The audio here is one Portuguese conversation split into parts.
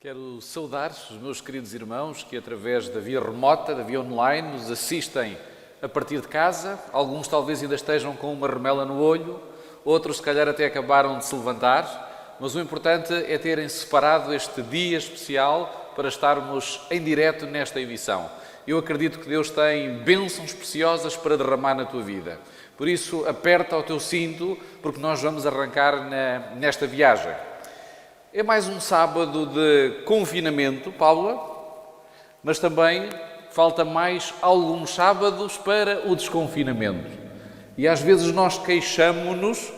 Quero saudar os meus queridos irmãos que, através da via remota, da via online, nos assistem a partir de casa. Alguns talvez ainda estejam com uma remela no olho, outros se calhar até acabaram de se levantar, mas o importante é terem separado este dia especial para estarmos em direto nesta emissão. Eu acredito que Deus tem bênçãos preciosas para derramar na tua vida. Por isso, aperta o teu cinto, porque nós vamos arrancar nesta viagem. É mais um sábado de confinamento, Paula, mas também falta mais alguns sábados para o desconfinamento. E às vezes nós queixamo-nos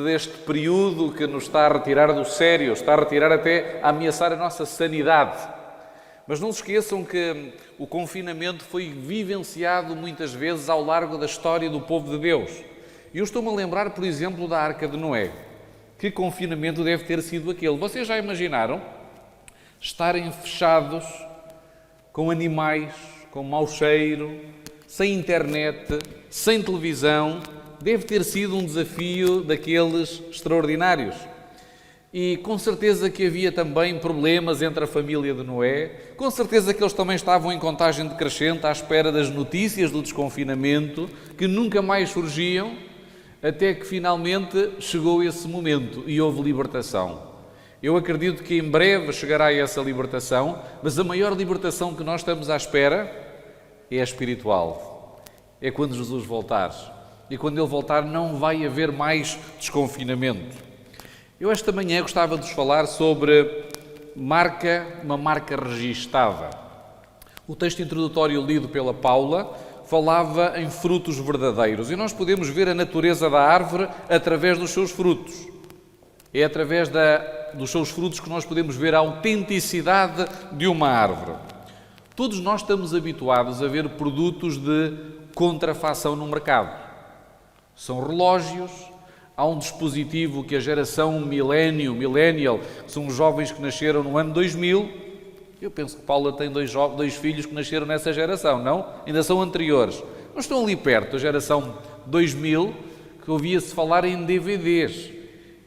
deste período que nos está a retirar do sério, está a retirar até a ameaçar a nossa sanidade. Mas não se esqueçam que o confinamento foi vivenciado muitas vezes ao largo da história do povo de Deus. E eu estou-me a lembrar, por exemplo, da Arca de Noé. Que confinamento deve ter sido aquele? Vocês já imaginaram estarem fechados com animais, com mau cheiro, sem internet, sem televisão? Deve ter sido um desafio daqueles extraordinários. E com certeza que havia também problemas entre a família de Noé, com certeza que eles também estavam em contagem decrescente à espera das notícias do desconfinamento, que nunca mais surgiam, até que finalmente chegou esse momento e houve libertação. Eu acredito que em breve chegará essa libertação, mas a maior libertação que nós estamos à espera é a espiritual. É quando Jesus voltar. E quando Ele voltar não vai haver mais desconfinamento. Eu esta manhã gostava de vos falar sobre uma marca registada. O texto introdutório lido pela Paula falava em frutos verdadeiros e nós podemos ver a natureza da árvore através dos seus frutos. É através dos seus frutos que nós podemos ver a autenticidade de uma árvore. Todos nós estamos habituados a ver produtos de contrafação no mercado. São relógios, há um dispositivo que a geração millennial, que são os jovens que nasceram no ano 2000, eu penso que Paula tem dois filhos que nasceram nessa geração, não? Ainda são anteriores. Mas estão ali perto, a geração 2000, que ouvia-se falar em DVDs.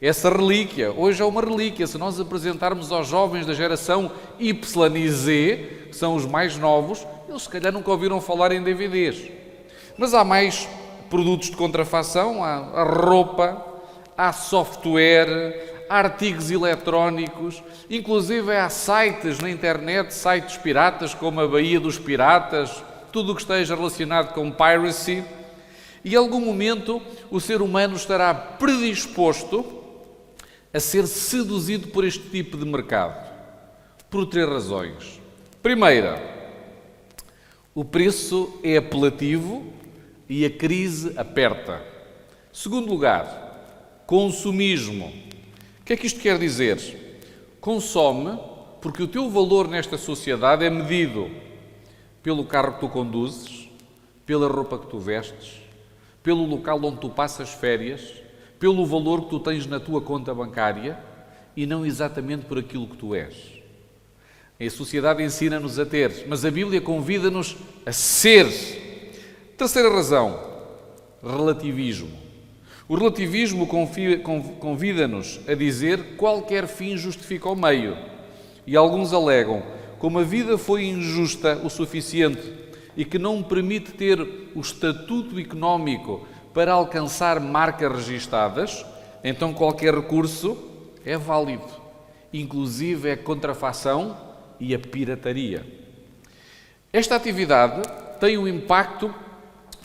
Essa relíquia, hoje é uma relíquia. Se nós apresentarmos aos jovens da geração Y e Z, que são os mais novos, eles se calhar nunca ouviram falar em DVDs. Mas há mais produtos de contrafação, há roupa, há software, há artigos eletrónicos, inclusive há sites na internet, sites piratas como a Baía dos Piratas, tudo o que esteja relacionado com piracy. E em algum momento o ser humano estará predisposto a ser seduzido por este tipo de mercado, por 3 razões. Primeira, o preço é apelativo e a crise aperta. Segundo lugar, consumismo. O que é que isto quer dizer? Consome porque o teu valor nesta sociedade é medido pelo carro que tu conduzes, pela roupa que tu vestes, pelo local onde tu passas férias, pelo valor que tu tens na tua conta bancária e não exatamente por aquilo que tu és. A sociedade ensina-nos a ter, mas a Bíblia convida-nos a ser. Terceira razão, relativismo. O relativismo convida-nos a dizer qualquer fim justifica o meio. E alguns alegam, como a vida foi injusta o suficiente e que não me permite ter o estatuto económico para alcançar marcas registadas, então qualquer recurso é válido, inclusive a contrafação e a pirataria. Esta atividade tem um impacto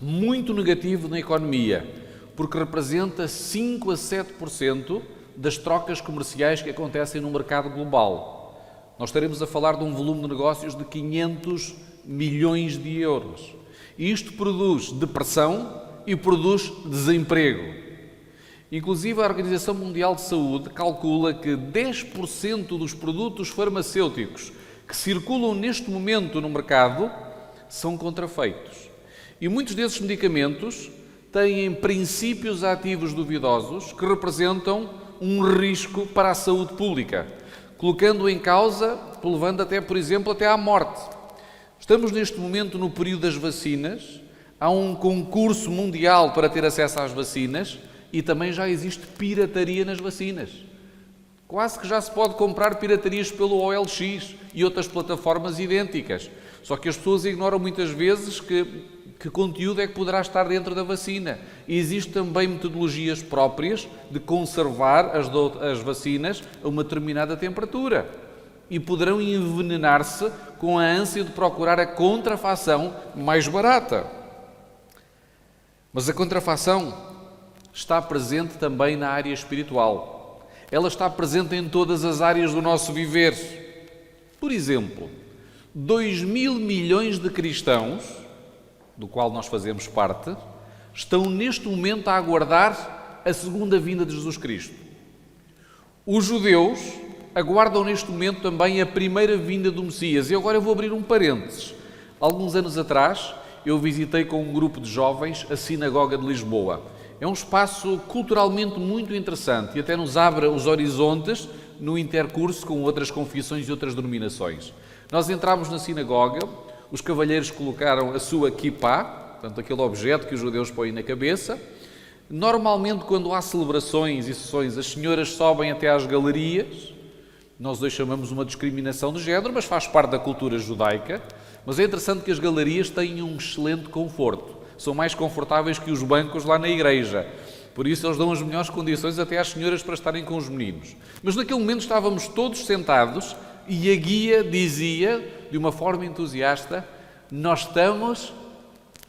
muito negativo na economia, porque representa 5 a 7% das trocas comerciais que acontecem no mercado global. Nós estaremos a falar de um volume de negócios de 500 milhões de euros. E isto produz depressão e produz desemprego. Inclusive, a Organização Mundial de Saúde calcula que 10% dos produtos farmacêuticos que circulam neste momento no mercado são contrafeitos. E muitos desses medicamentos têm princípios ativos duvidosos que representam um risco para a saúde pública, colocando em causa, levando até, por exemplo, até à morte. Estamos neste momento no período das vacinas, há um concurso mundial para ter acesso às vacinas e também já existe pirataria nas vacinas. Quase que já se pode comprar piratarias pelo OLX e outras plataformas idênticas. Só que as pessoas ignoram muitas vezes que conteúdo é que poderá estar dentro da vacina. E existem também metodologias próprias de conservar as vacinas a uma determinada temperatura. E poderão envenenar-se com a ânsia de procurar a contrafação mais barata. Mas a contrafação está presente também na área espiritual. Ela está presente em todas as áreas do nosso viver. Por exemplo, 2.000 milhões de cristãos, do qual nós fazemos parte, estão neste momento a aguardar a segunda vinda de Jesus Cristo. Os judeus aguardam neste momento também a primeira vinda do Messias. E agora eu vou abrir um parênteses. Alguns anos atrás, eu visitei com um grupo de jovens a Sinagoga de Lisboa. É um espaço culturalmente muito interessante e até nos abre os horizontes no intercurso com outras confissões e outras denominações. Nós entramos na sinagoga, os cavalheiros colocaram a sua kippá, portanto aquele objeto que os judeus põem na cabeça. Normalmente, quando há celebrações e sessões, as senhoras sobem até às galerias. Nós hoje chamamos uma discriminação de género, mas faz parte da cultura judaica. Mas é interessante que as galerias têm um excelente conforto. São mais confortáveis que os bancos lá na igreja. Por isso eles dão as melhores condições até às senhoras para estarem com os meninos. Mas naquele momento estávamos todos sentados e a guia dizia, de uma forma entusiasta, nós estamos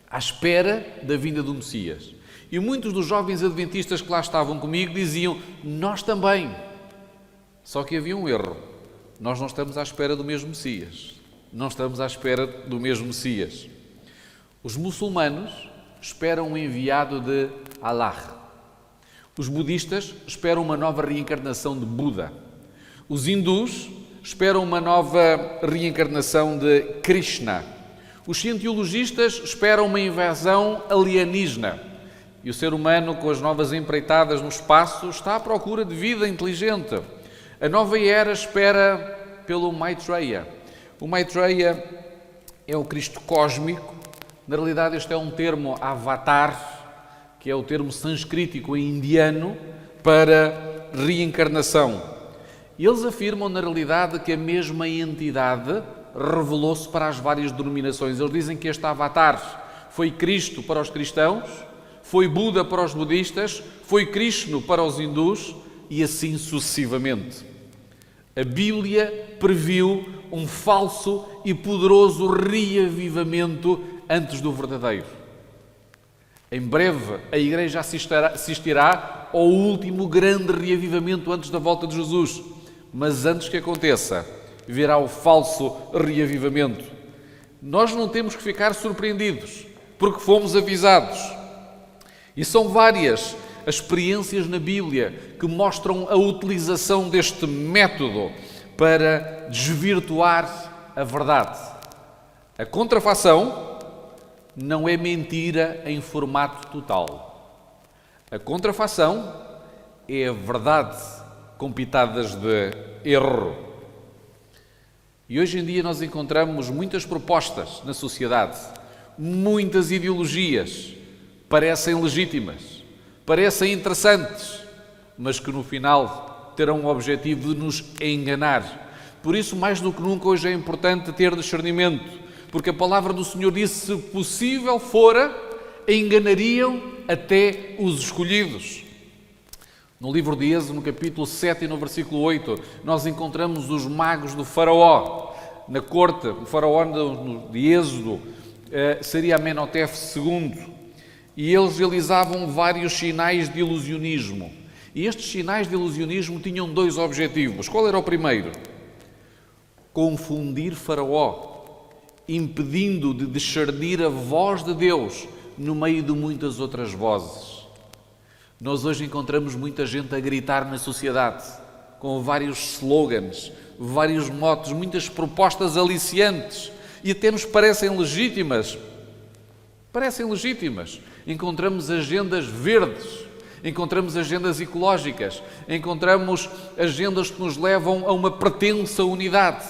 à espera da vinda do Messias. E muitos dos jovens adventistas que lá estavam comigo diziam, nós também. Só que havia um erro. Nós não estamos à espera do mesmo Messias. Não estamos à espera do mesmo Messias. Os muçulmanos esperam um enviado de Allah. Os budistas esperam uma nova reencarnação de Buda. Os hindus esperam uma nova reencarnação de Krishna. Os cientologistas esperam uma invasão alienígena. E o ser humano, com as novas empreitadas no espaço, está à procura de vida inteligente. A nova era espera pelo Maitreya. O Maitreya é o Cristo cósmico. Na realidade, este é um termo avatar, que é o termo sânscritico em indiano para reencarnação. E eles afirmam, na realidade, que a mesma entidade revelou-se para as várias denominações. Eles dizem que este avatar foi Cristo para os cristãos, foi Buda para os budistas, foi Krishna para os hindus e assim sucessivamente. A Bíblia previu um falso e poderoso reavivamento antes do verdadeiro. Em breve, a Igreja assistirá ao último grande reavivamento antes da volta de Jesus. Mas antes que aconteça, virá o falso reavivamento. Nós não temos que ficar surpreendidos, porque fomos avisados. E são várias as experiências na Bíblia que mostram a utilização deste método para desvirtuar a verdade. A contrafação não é mentira em formato total. A contrafação é a verdade com pitadas de erro. E hoje em dia nós encontramos muitas propostas na sociedade, muitas ideologias, parecem legítimas, parecem interessantes, mas que no final terão o objetivo de nos enganar. Por isso, mais do que nunca, hoje é importante ter discernimento, porque a palavra do Senhor disse, se possível fora, enganariam até os escolhidos. No livro de Êxodo, no capítulo 7 e no versículo 8, nós encontramos os magos do faraó. Na corte, o faraó de Êxodo seria Amenhotep II. E eles realizavam vários sinais de ilusionismo. E estes sinais de ilusionismo tinham dois objetivos. Qual era o primeiro? Confundir Faraó, impedindo de discernir a voz de Deus no meio de muitas outras vozes. Nós hoje encontramos muita gente a gritar na sociedade, com vários slogans, vários motos, muitas propostas aliciantes e até nos parecem legítimas. Encontramos agendas verdes, encontramos agendas ecológicas, encontramos agendas que nos levam a uma pretensa unidade.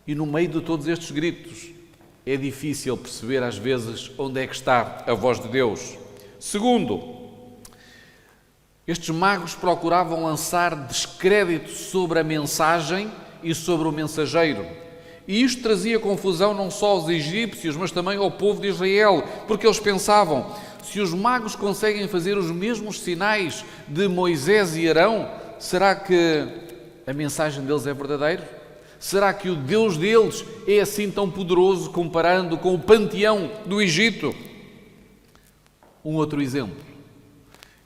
E no meio de todos estes gritos, é difícil perceber às vezes onde é que está a voz de Deus. Segundo, Estes magos procuravam lançar descrédito sobre a mensagem e sobre o mensageiro. E isto trazia confusão não só aos egípcios, mas também ao povo de Israel, porque eles pensavam, se os magos conseguem fazer os mesmos sinais de Moisés e Arão, será que a mensagem deles é verdadeira? Será que o Deus deles é assim tão poderoso comparando com o panteão do Egito? Um outro exemplo.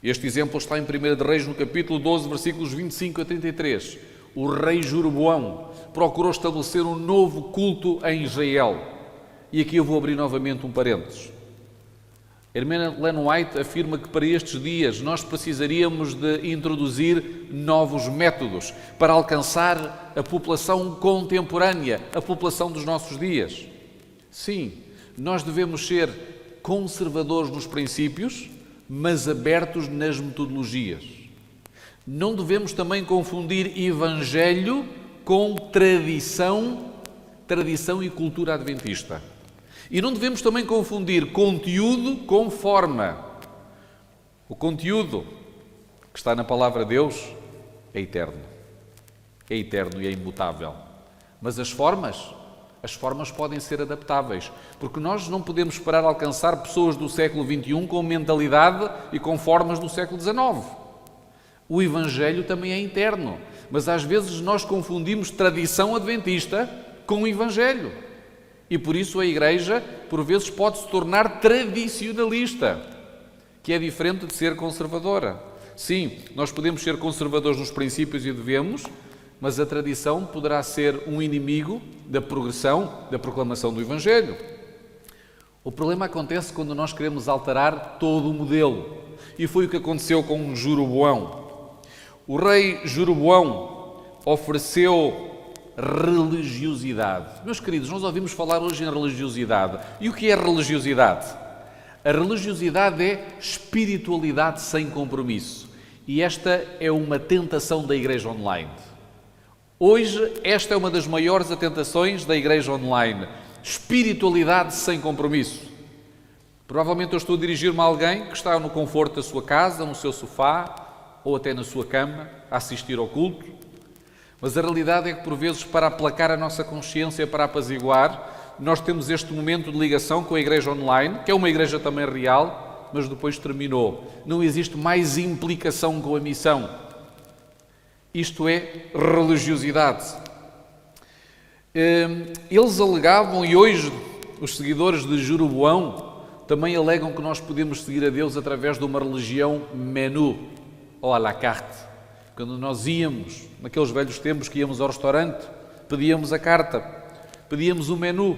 Este exemplo está em 1 de Reis, no capítulo 12, versículos 25 a 33. O rei Jeroboão procurou estabelecer um novo culto em Israel. E aqui eu vou abrir novamente um parênteses. Hermana Ellen White afirma que para estes dias nós precisaríamos de introduzir novos métodos para alcançar a população contemporânea, a população dos nossos dias. Sim, nós devemos ser conservadores nos princípios, mas abertos nas metodologias. Não devemos também confundir evangelho com tradição e cultura adventista. E não devemos também confundir conteúdo com forma. O conteúdo que está na palavra de Deus é eterno. É eterno e é imutável. Mas as formas podem ser adaptáveis, porque nós não podemos esperar alcançar pessoas do século XXI com mentalidade e com formas do século XIX. O Evangelho também é interno, mas às vezes nós confundimos tradição adventista com o Evangelho. E por isso a Igreja, por vezes, pode se tornar tradicionalista, que é diferente de ser conservadora. Sim, nós podemos ser conservadores nos princípios e devemos, mas a tradição poderá ser um inimigo da progressão, da proclamação do Evangelho. O problema acontece quando nós queremos alterar todo o modelo. E foi o que aconteceu com Jeroboão. O rei Jeroboão ofereceu religiosidade. Meus queridos, nós ouvimos falar hoje em religiosidade. E o que é religiosidade? A religiosidade é espiritualidade sem compromisso. E esta é uma tentação da Igreja Online. Hoje, esta é uma das maiores tentações da Igreja Online. Espiritualidade sem compromisso. Provavelmente eu estou a dirigir-me a alguém que está no conforto da sua casa, no seu sofá, ou até na sua cama, a assistir ao culto. Mas a realidade é que, por vezes, para aplacar a nossa consciência, para apaziguar, nós temos este momento de ligação com a Igreja Online, que é uma igreja também real, mas depois terminou. Não existe mais implicação com a missão. Isto é religiosidade. Eles alegavam, e hoje os seguidores de Jeroboão também alegam que nós podemos seguir a Deus através de uma religião menu, ou à la carte. Quando nós íamos, naqueles velhos tempos que íamos ao restaurante, pedíamos a carta, pedíamos o menu,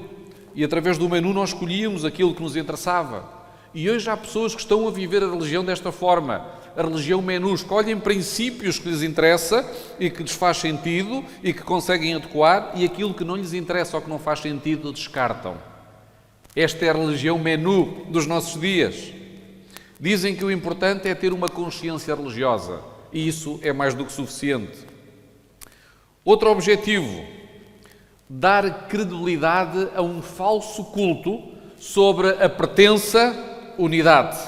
e através do menu nós escolhíamos aquilo que nos interessava. E hoje há pessoas que estão a viver a religião desta forma. A religião menu, escolhem princípios que lhes interessa e que lhes faz sentido e que conseguem adequar, e aquilo que não lhes interessa ou que não faz sentido descartam. Esta é a religião menu dos nossos dias. Dizem que o importante é ter uma consciência religiosa, e isso é mais do que suficiente. Outro objetivo, dar credibilidade a um falso culto sobre a pretensa unidade.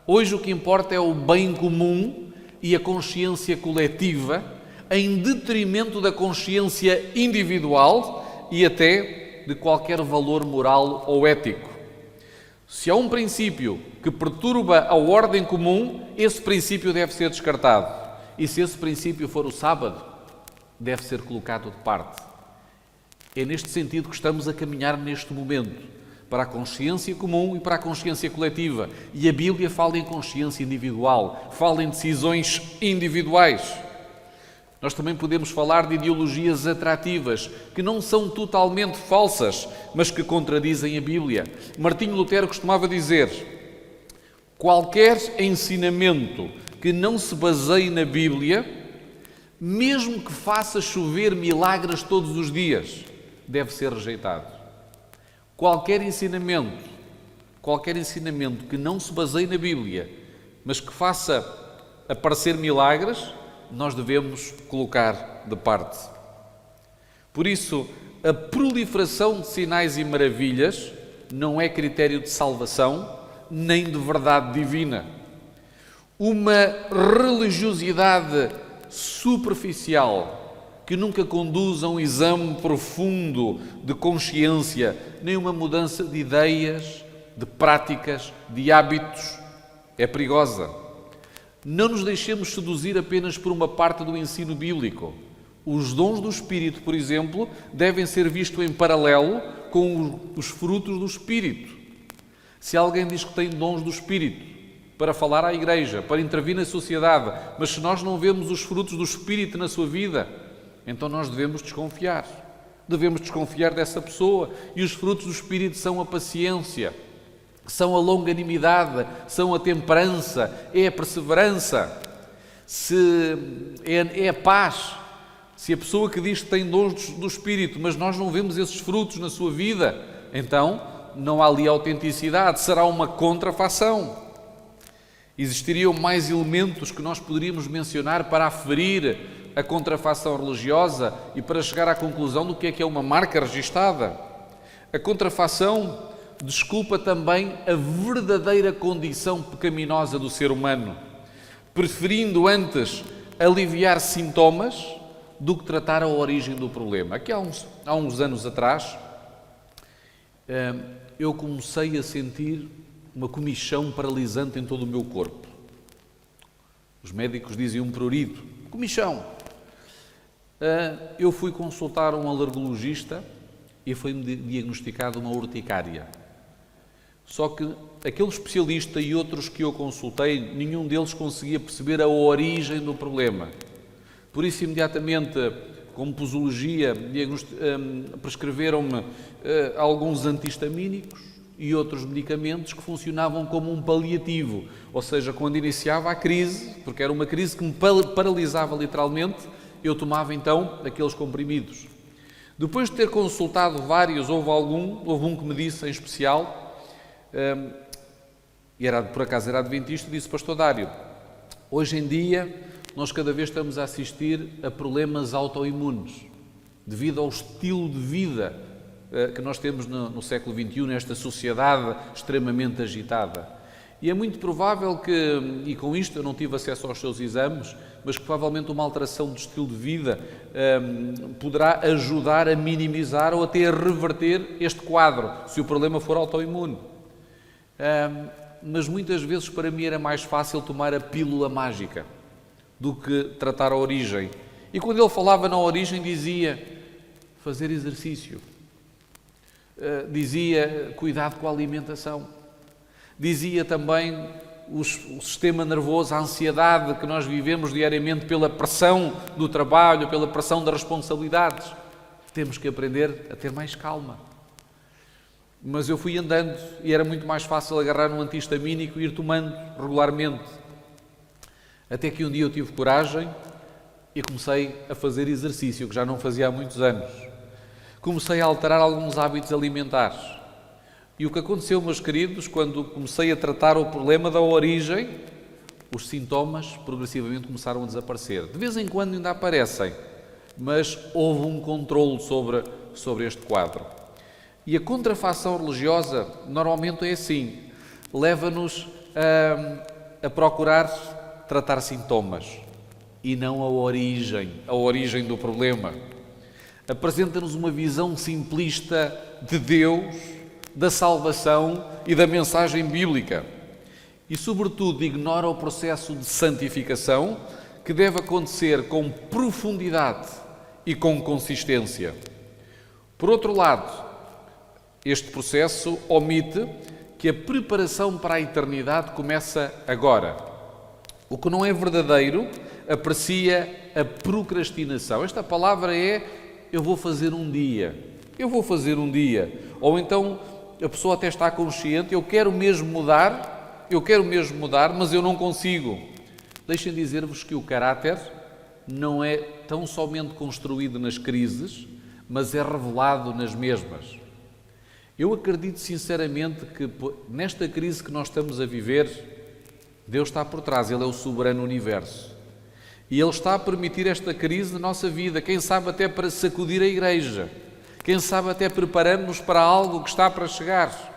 Hoje o que importa é o bem comum e a consciência coletiva, em detrimento da consciência individual e até de qualquer valor moral ou ético. Se há um princípio que perturba a ordem comum, esse princípio deve ser descartado. E se esse princípio for o sábado, deve ser colocado de parte. É neste sentido que estamos a caminhar neste momento, para a consciência comum e para a consciência coletiva. E a Bíblia fala em consciência individual, fala em decisões individuais. Nós também podemos falar de ideologias atrativas, que não são totalmente falsas, mas que contradizem a Bíblia. Martinho Lutero costumava dizer: qualquer ensinamento que não se baseie na Bíblia, mesmo que faça chover milagres todos os dias, deve ser rejeitado. Qualquer ensinamento que não se baseie na Bíblia, mas que faça aparecer milagres, nós devemos colocar de parte. Por isso, a proliferação de sinais e maravilhas não é critério de salvação, nem de verdade divina. uma religiosidade superficial que nunca conduz a um exame profundo de consciência, nem uma mudança de ideias, de práticas, de hábitos, é perigosa. Não nos deixemos seduzir apenas por uma parte do ensino bíblico. Os dons do Espírito, por exemplo, devem ser vistos em paralelo com os frutos do Espírito. Se alguém diz que tem dons do Espírito para falar à igreja, para intervir na sociedade, mas se nós não vemos os frutos do Espírito na sua vida, então nós devemos desconfiar. Devemos desconfiar dessa pessoa. E os frutos do Espírito são a paciência, são a longanimidade, são a temperança, é a perseverança, é a paz. Se a pessoa que diz que tem dons do Espírito, mas nós não vemos esses frutos na sua vida, então não há ali autenticidade, será uma contrafação. Existiriam mais elementos que nós poderíamos mencionar para aferir a contrafação religiosa e para chegar à conclusão do que é uma marca registada. A contrafação desculpa também a verdadeira condição pecaminosa do ser humano, preferindo antes aliviar sintomas do que tratar a origem do problema. Aqui há uns anos atrás, eu comecei a sentir uma comichão paralisante em todo o meu corpo. Os médicos diziam prurido, comichão. Eu fui consultar um alergologista e foi-me diagnosticado uma urticária. Só que aquele especialista e outros que eu consultei, nenhum deles conseguia perceber a origem do problema. Por isso, imediatamente, como posologia, prescreveram-me alguns antihistamínicos e outros medicamentos que funcionavam como um paliativo. Ou seja, quando iniciava a crise, porque era uma crise que me paralisava literalmente, eu tomava então aqueles comprimidos. Depois de ter consultado vários, houve um que me disse em especial, e por acaso era adventista, disse: Pastor Dário, hoje em dia nós cada vez estamos a assistir a problemas autoimunes, devido ao estilo de vida que nós temos no século XXI, nesta sociedade extremamente agitada. E é muito provável que, e com isto eu não tive acesso aos seus exames, mas que provavelmente uma alteração do estilo de vida poderá ajudar a minimizar ou até a reverter este quadro, se o problema for autoimune. Mas muitas vezes para mim era mais fácil tomar a pílula mágica do que tratar a origem. E quando ele falava na origem dizia fazer exercício, dizia cuidado com a alimentação, dizia também o sistema nervoso, a ansiedade que nós vivemos diariamente pela pressão do trabalho, pela pressão das responsabilidades. Temos que aprender a ter mais calma. Mas eu fui andando e era muito mais fácil agarrar um antihistamínico e ir tomando regularmente. Até que um dia eu tive coragem e comecei a fazer exercício, que já não fazia há muitos anos. Comecei a alterar alguns hábitos alimentares. E o que aconteceu, meus queridos, quando comecei a tratar o problema da origem, os sintomas progressivamente começaram a desaparecer. De vez em quando ainda aparecem, mas houve um controle sobre este quadro. E a contrafação religiosa normalmente é assim, leva-nos a procurar tratar sintomas e não a origem do problema. Apresenta-nos uma visão simplista de Deus, da salvação e da mensagem bíblica. E, sobretudo, ignora o processo de santificação que deve acontecer com profundidade e com consistência. Por outro lado, este processo omite que a preparação para a eternidade começa agora. O que não é verdadeiro aprecia a procrastinação. Esta palavra é eu vou fazer um dia. Ou então a pessoa até está consciente, eu quero mesmo mudar, mas eu não consigo. Deixem dizer-vos que o caráter não é tão somente construído nas crises, mas é revelado nas mesmas. Eu acredito sinceramente que nesta crise que nós estamos a viver, Deus está por trás, Ele é o soberano do universo. E Ele está a permitir esta crise na nossa vida, quem sabe até para sacudir a igreja, quem sabe até preparando-nos para algo que está para chegar.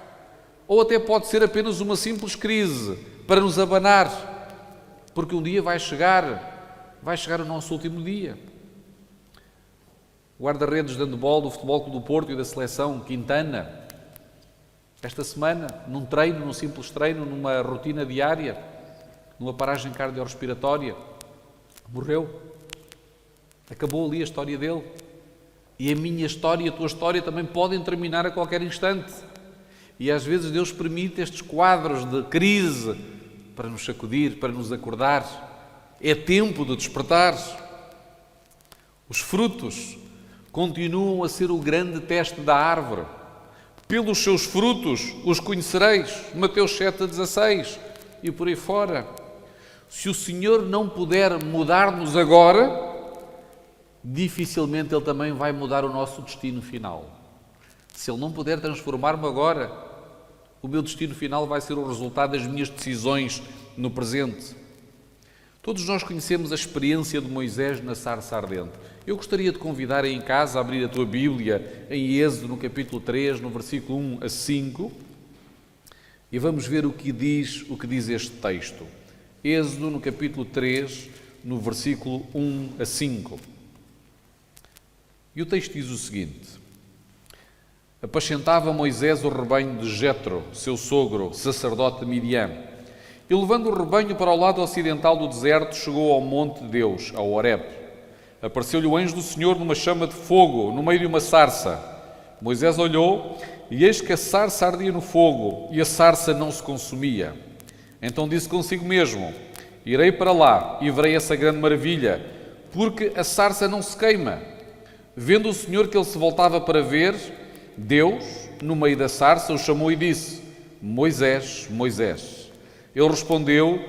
Ou até pode ser apenas uma simples crise, para nos abanar. porque um dia vai chegar o nosso último dia. O guarda-redes de handebol do Futebol Clube do Porto e da Seleção, Quintana, esta semana, num simples treino, numa rotina diária, numa paragem cardiorrespiratória, morreu. Acabou ali a história dele. E a minha história e a tua história também podem terminar a qualquer instante. E às vezes Deus permite estes quadros de crise para nos sacudir, para nos acordar. É tempo de despertar. Os frutos continuam a ser o grande teste da árvore. Pelos seus frutos os conhecereis. Mateus 7,16 e por aí fora. Se o Senhor não puder mudar-nos agora, dificilmente Ele também vai mudar o nosso destino final. Se Ele não puder transformar-me agora, o meu destino final vai ser o resultado das minhas decisões no presente. Todos nós conhecemos a experiência de Moisés na sarça ardente. Eu gostaria de convidar aí em casa a abrir a tua Bíblia em Êxodo, no capítulo 3, no versículo 1 a 5, e vamos ver o que diz este texto. Êxodo, no capítulo 3, no versículo 1 a 5. E o texto diz o seguinte: apacentava Moisés o rebanho de Jetro, seu sogro, sacerdote de Midian. E levando o rebanho para o lado ocidental do deserto, chegou ao monte de Deus, ao Horeb. Apareceu-lhe o anjo do Senhor numa chama de fogo, no meio de uma sarça. Moisés olhou, e eis que a sarça ardia no fogo, e a sarça não se consumia. Então disse consigo mesmo: irei para lá, e verei essa grande maravilha, porque a sarça não se queima. Vendo o Senhor que ele se voltava para ver, Deus, no meio da sarça, o chamou e disse: Moisés, Moisés. Ele respondeu: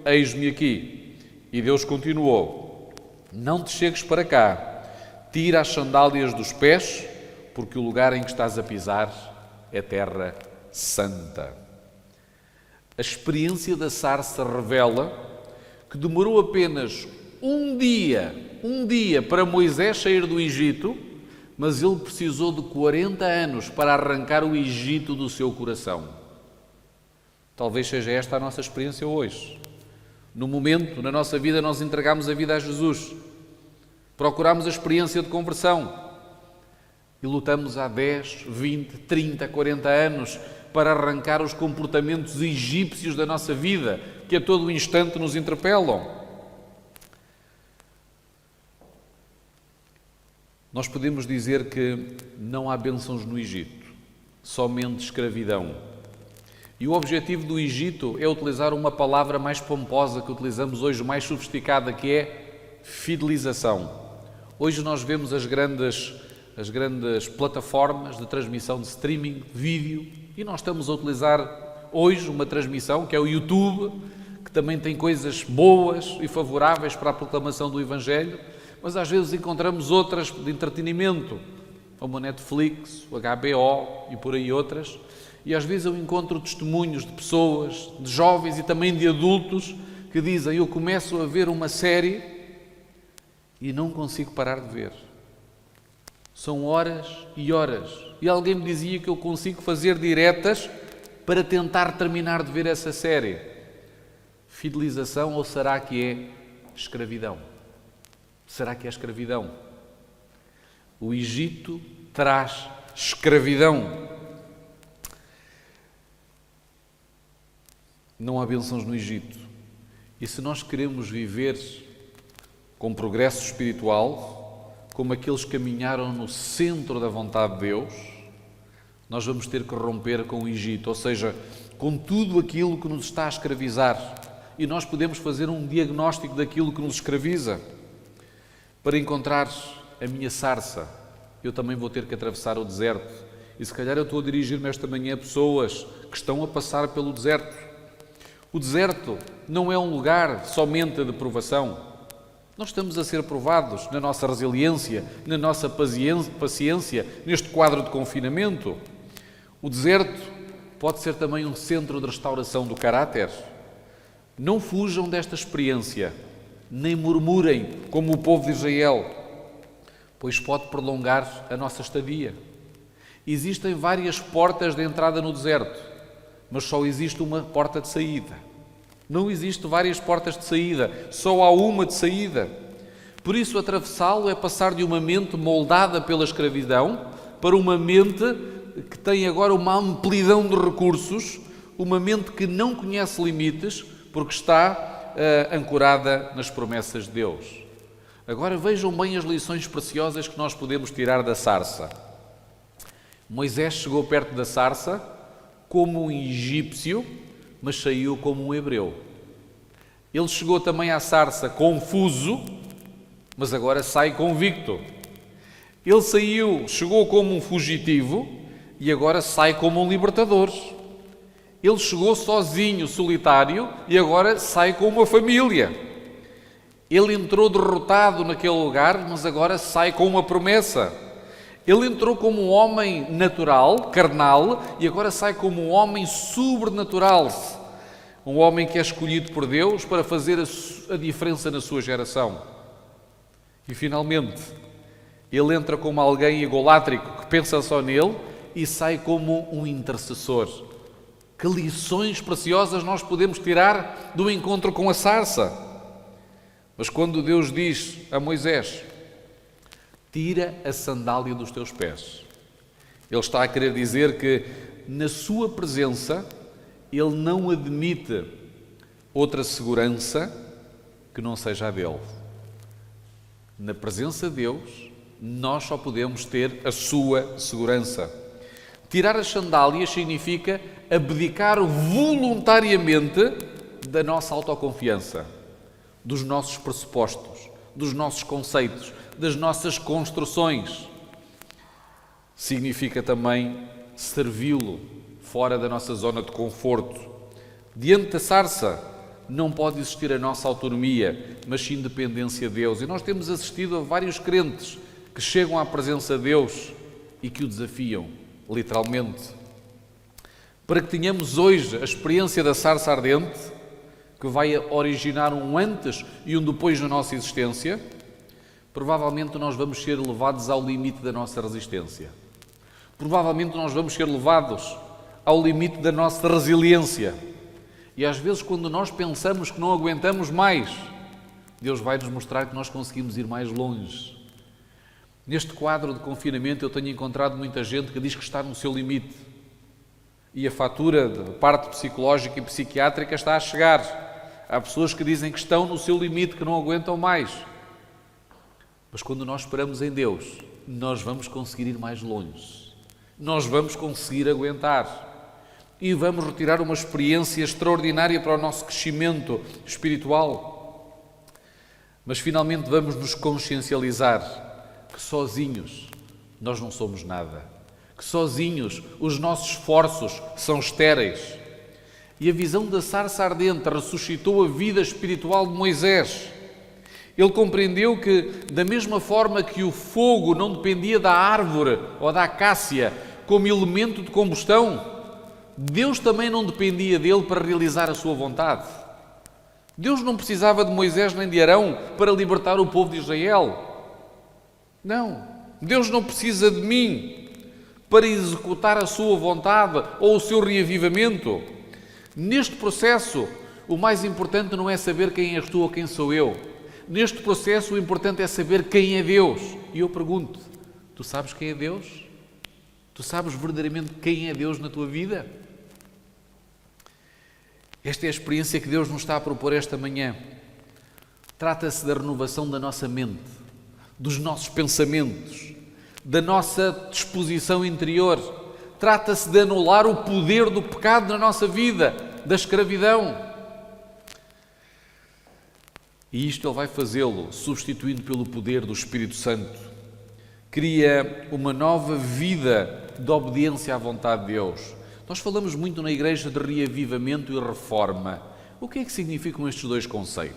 eis-me aqui. E Deus continuou: não te chegues para cá, tira as sandálias dos pés, porque o lugar em que estás a pisar é terra santa. A experiência da sarça revela que demorou apenas um dia para Moisés sair do Egito, mas ele precisou de 40 anos para arrancar o Egito do seu coração. Talvez seja esta a nossa experiência hoje. No momento, na nossa vida, nós entregamos a vida a Jesus. Procuramos a experiência de conversão. E lutamos há 10, 20, 30, 40 anos para arrancar os comportamentos egípcios da nossa vida, que a todo instante nos interpelam. Nós podemos dizer que não há bênçãos no Egito, somente escravidão. E o objetivo do Egito é utilizar uma palavra mais pomposa que utilizamos hoje, mais sofisticada, que é fidelização. Hoje nós vemos as grandes plataformas de transmissão de streaming, vídeo, e nós estamos a utilizar hoje uma transmissão que é o YouTube, que também tem coisas boas e favoráveis para a proclamação do Evangelho, mas às vezes encontramos outras de entretenimento, como a Netflix, o HBO e por aí outras, e às vezes eu encontro testemunhos de pessoas, de jovens e também de adultos, que dizem: eu começo a ver uma série e não consigo parar de ver. São horas e horas. E alguém me dizia que eu consigo fazer diretas para tentar terminar de ver essa série. Fidelização ou será que é escravidão? Será que é escravidão? O Egito traz escravidão. Não há bênçãos no Egito. E se nós queremos viver com progresso espiritual, como aqueles que caminharam no centro da vontade de Deus, nós vamos ter que romper com o Egito, ou seja, com tudo aquilo que nos está a escravizar. E nós podemos fazer um diagnóstico daquilo que nos escraviza. Para encontrar a minha sarça, eu também vou ter que atravessar o deserto. E se calhar eu estou a dirigir-me esta manhã a pessoas que estão a passar pelo deserto. O deserto não é um lugar somente de provação. Nós estamos a ser provados na nossa resiliência, na nossa paciência, neste quadro de confinamento. O deserto pode ser também um centro de restauração do caráter. Não fujam desta experiência, nem murmurem como o povo de Israel, pois pode prolongar a nossa estadia. Existem várias portas de entrada no deserto, mas só existe uma porta de saída. Não existem várias portas de saída, só há uma de saída. Por isso, atravessá-lo é passar de uma mente moldada pela escravidão para uma mente que tem agora uma amplidão de recursos, uma mente que não conhece limites, porque está ancorada nas promessas de Deus. Agora vejam bem as lições preciosas que nós podemos tirar da sarça. Moisés chegou perto da sarça como um egípcio, mas saiu como um hebreu. Ele chegou também à sarça confuso, mas agora sai convicto. Ele chegou como um fugitivo e agora sai como um libertador. Ele chegou sozinho, solitário, e agora sai com uma família. Ele entrou derrotado naquele lugar, mas agora sai com uma promessa. Ele entrou como um homem natural, carnal, e agora sai como um homem sobrenatural. Um homem que é escolhido por Deus para fazer a diferença na sua geração. E finalmente, ele entra como alguém egolátrico que pensa só nele e sai como um intercessor. Que lições preciosas nós podemos tirar do encontro com a sarça. Mas quando Deus diz a Moisés: tira a sandália dos teus pés, Ele está a querer dizer que na sua presença Ele não admite outra segurança que não seja a dele. Na presença de Deus, nós só podemos ter a sua segurança. Tirar as sandálias significa abdicar voluntariamente da nossa autoconfiança, dos nossos pressupostos, dos nossos conceitos, das nossas construções. Significa também servi-lo fora da nossa zona de conforto. Diante da sarça não pode existir a nossa autonomia, mas sim dependência de Deus. E nós temos assistido a vários crentes que chegam à presença de Deus e que o desafiam, literalmente. Para que tenhamos hoje a experiência da sarça ardente, que vai originar um antes e um depois na nossa existência, provavelmente nós vamos ser levados ao limite da nossa resistência. Provavelmente nós vamos ser levados ao limite da nossa resiliência. E às vezes, quando nós pensamos que não aguentamos mais, Deus vai nos mostrar que nós conseguimos ir mais longe. Neste quadro de confinamento, eu tenho encontrado muita gente que diz que está no seu limite. E a fatura de parte psicológica e psiquiátrica está a chegar. Há pessoas que dizem que estão no seu limite, que não aguentam mais. Mas quando nós esperamos em Deus, nós vamos conseguir ir mais longe. Nós vamos conseguir aguentar. E vamos retirar uma experiência extraordinária para o nosso crescimento espiritual. Mas finalmente vamos nos consciencializar que sozinhos nós não somos nada. Que sozinhos os nossos esforços são estéreis. E a visão da sarça ardente ressuscitou a vida espiritual de Moisés. Ele compreendeu que, da mesma forma que o fogo não dependia da árvore ou da acácia como elemento de combustão, Deus também não dependia dele para realizar a sua vontade. Deus não precisava de Moisés nem de Arão para libertar o povo de Israel. Não. Deus não precisa de mim para executar a sua vontade ou o seu reavivamento. Neste processo, o mais importante não é saber quem és tu ou quem sou eu. Neste processo, o importante é saber quem é Deus. E eu pergunto, tu sabes quem é Deus? Tu sabes verdadeiramente quem é Deus na tua vida? Esta é a experiência que Deus nos está a propor esta manhã. Trata-se da renovação da nossa mente, dos nossos pensamentos, da nossa disposição interior. Trata-se de anular o poder do pecado na nossa vida, da escravidão. E isto Ele vai fazê-lo substituindo pelo poder do Espírito Santo. Cria uma nova vida de obediência à vontade de Deus. Nós falamos muito na igreja de reavivamento e reforma. O que é que significam estes dois conceitos?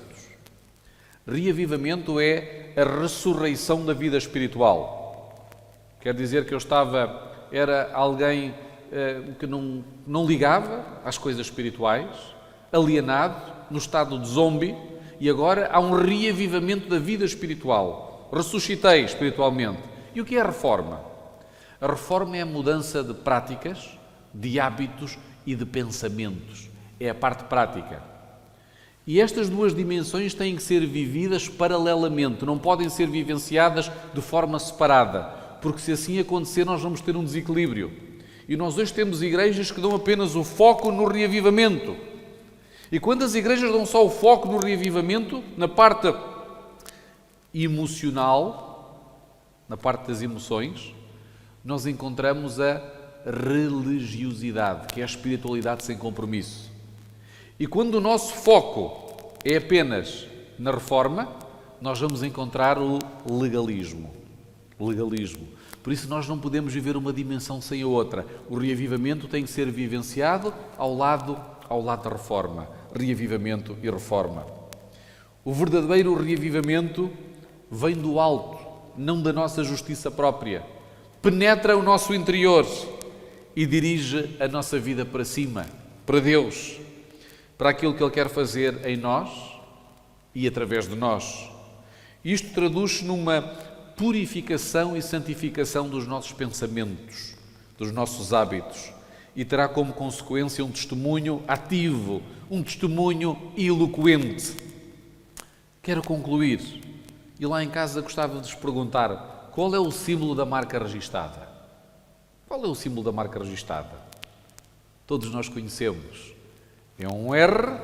Reavivamento é a ressurreição da vida espiritual. Quer dizer que era alguém que não ligava às coisas espirituais, alienado, no estado de zombie, e agora há um reavivamento da vida espiritual. Ressuscitei espiritualmente. E o que é a reforma? A reforma é a mudança de práticas, de hábitos e de pensamentos. É a parte prática. E estas duas dimensões têm que ser vividas paralelamente, não podem ser vivenciadas de forma separada, porque se assim acontecer nós vamos ter um desequilíbrio. E nós hoje temos igrejas que dão apenas o foco no reavivamento. E quando as igrejas dão só o foco no reavivamento, na parte emocional, na parte das emoções, nós encontramos a religiosidade, que é a espiritualidade sem compromisso. E quando o nosso foco é apenas na reforma, nós vamos encontrar o legalismo. Por isso nós não podemos viver uma dimensão sem a outra. O reavivamento tem que ser vivenciado ao lado da reforma. Reavivamento e reforma. O verdadeiro reavivamento vem do alto, não da nossa justiça própria. Penetra o nosso interior e dirige a nossa vida para cima, para Deus, para aquilo que Ele quer fazer em nós e através de nós. Isto traduz-se numa purificação e santificação dos nossos pensamentos, dos nossos hábitos, e terá como consequência um testemunho ativo, um testemunho eloquente. Quero concluir, e lá em casa gostava de vos perguntar, qual é o símbolo da marca registada? Qual é o símbolo da marca registada? Todos nós conhecemos. É um R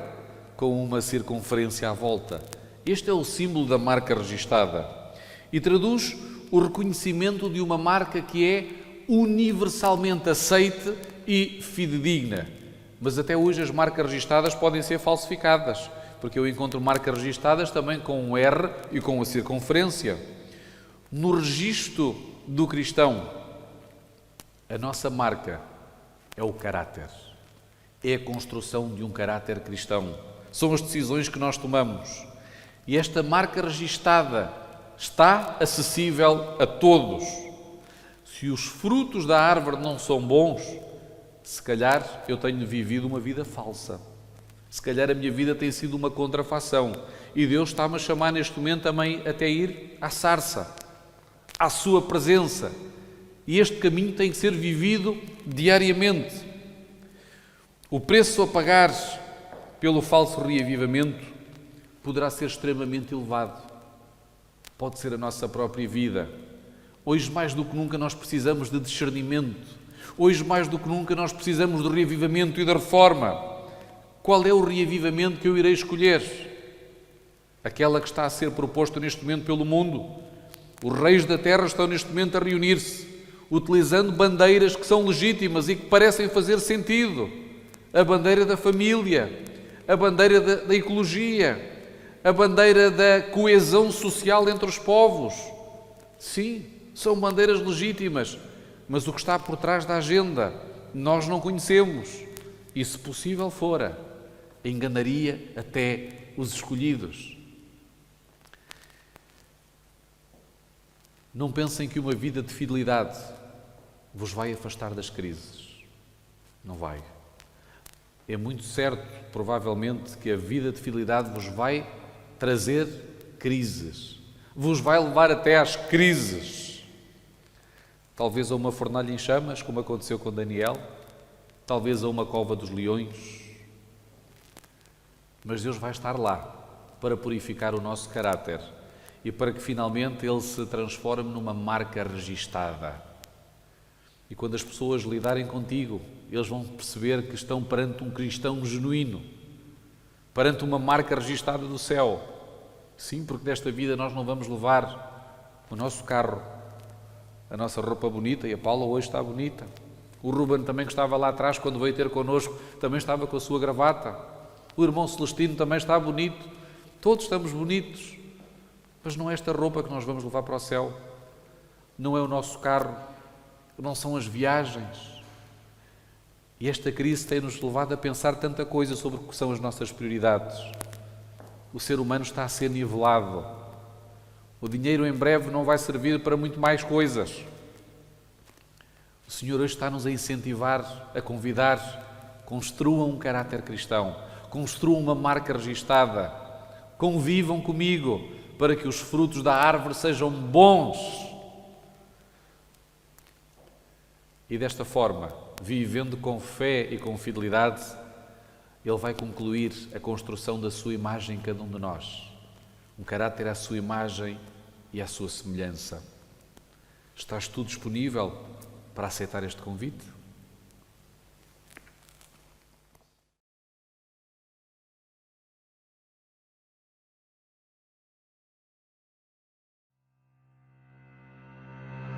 com uma circunferência à volta. Este é o símbolo da marca registada e traduz o reconhecimento de uma marca que é universalmente aceite e fidedigna. Mas até hoje as marcas registadas podem ser falsificadas, porque eu encontro marcas registadas também com um R e com a circunferência. No registro do cristão, a nossa marca é o caráter. É a construção de um caráter cristão. São as decisões que nós tomamos. E esta marca registada está acessível a todos. Se os frutos da árvore não são bons, se calhar eu tenho vivido uma vida falsa. Se calhar a minha vida tem sido uma contrafação. E Deus está-me a chamar neste momento também até ir à sarça, à sua presença. E este caminho tem que ser vivido diariamente. O preço a pagar pelo falso reavivamento poderá ser extremamente elevado. Pode ser a nossa própria vida. Hoje, mais do que nunca, nós precisamos de discernimento. Hoje, mais do que nunca, nós precisamos do reavivamento e da reforma. Qual é o reavivamento que eu irei escolher? Aquela que está a ser proposta neste momento pelo mundo. Os reis da terra estão neste momento a reunir-se, utilizando bandeiras que são legítimas e que parecem fazer sentido. A bandeira da família, a bandeira da ecologia, a bandeira da coesão social entre os povos. Sim, são bandeiras legítimas, mas o que está por trás da agenda nós não conhecemos. E se possível fora, enganaria até os escolhidos. Não pensem que uma vida de fidelidade vos vai afastar das crises. Não vai. É muito certo, provavelmente, que a vida de fidelidade vos vai trazer crises. Vos vai levar até às crises. Talvez a uma fornalha em chamas, como aconteceu com Daniel. Talvez a uma cova dos leões. Mas Deus vai estar lá para purificar o nosso caráter e para que finalmente ele se transforme numa marca registada. E quando as pessoas lidarem contigo, eles vão perceber que estão perante um cristão genuíno, perante uma marca registada do céu. Sim, porque nesta vida nós não vamos levar o nosso carro, a nossa roupa bonita, e a Paula hoje está bonita. O Ruben também, que estava lá atrás quando veio ter connosco, também estava com a sua gravata. O irmão Celestino também está bonito. Todos estamos bonitos. Mas não é esta roupa que nós vamos levar para o céu. Não é o nosso carro. Não são as viagens. E esta crise tem-nos levado a pensar tanta coisa sobre o que são as nossas prioridades. O ser humano está a ser nivelado. O dinheiro em breve não vai servir para muito mais coisas. O Senhor hoje está-nos a incentivar, a convidar, construam um caráter cristão, construam uma marca registada, convivam comigo para que os frutos da árvore sejam bons. E desta forma, vivendo com fé e com fidelidade, Ele vai concluir a construção da sua imagem em cada um de nós. Um caráter à sua imagem e à sua semelhança. Estás tu disponível para aceitar este convite?